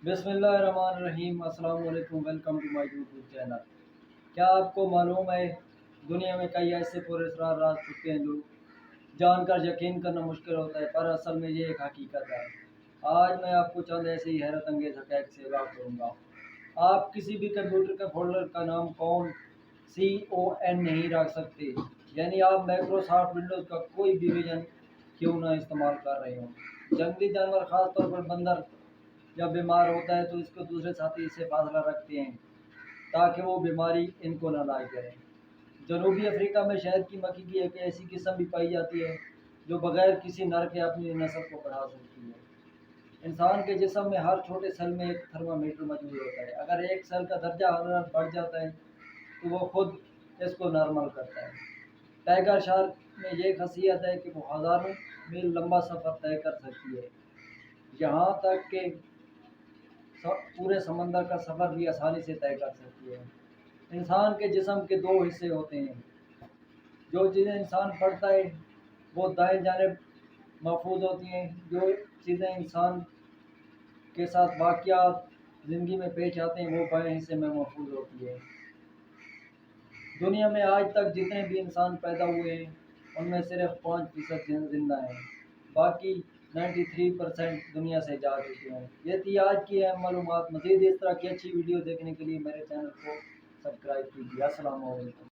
बिस्मिल्लाहिर्रहमानिर्रहीम। अस्सलाम वालेकुम। Welcome to my YouTube channel. क्या आपको मालूम है दुनिया में कई ऐसे पुरस्कार राज छुपे हैं जो जानकर यकीन करना मुश्किल होता है, पर असल में ये एक हकीकत है। आज मैं आपको चंद ऐसे ही हैरत अंगेज हक़ाइक़ से आगाह करूँगा। आप किसी भी कंप्यूटर के फोल्डर का नाम CON नहीं रख सकते, यानी आप माइक्रोसॉफ्ट विंडोज़ का कोई भी वर्जन क्यों ना इस्तेमाल कर रहे हों। जंगली जानवर, ख़ास तौर पर बंदर, जब बीमार होता है तो इसको दूसरे साथी से फासला रखते हैं ताकि वो बीमारी इनको ना लायक करे। जनूबी अफ्रीका में शहद की मक्खी की एक ऐसी किस्म भी पाई जाती है जो बगैर किसी नर के अपनी नस्ल को बढ़ा सकती है। इंसान के जिस्म में हर छोटे सेल में एक थर्मामीटर मौजूद होता है। अगर एक सेल का दर्जा हरारत बढ़ जाता है तो वो खुद इसको नॉर्मल करता है। टाइगर शार्क में ये खासियत है कि वो हज़ारों मील लंबा सफ़र तय कर सकती है, यहाँ तक कि पूरे समंदर का सफ़र भी आसानी से तय कर सकती है। इंसान के जिस्म के दो हिस्से होते हैं। जो चीज़ें इंसान पढ़ता है वो दाएं जानिब महफूज होती हैं, जो चीज़ें इंसान के साथ वाक़यात ज़िंदगी में पेश आते हैं वो बाएं हिस्से में महफूज होती है। दुनिया में आज तक जितने भी इंसान पैदा हुए हैं उनमें सिर्फ 5% जिंदा हैं, बाकी 93% दुनिया से जा चुके हैं। ये थी आज की अहम मालूमात। मज़ीद इस तरह की अच्छी वीडियो देखने के लिए मेरे चैनल को सब्सक्राइब कीजिए। अस्सलाम वालेकुम।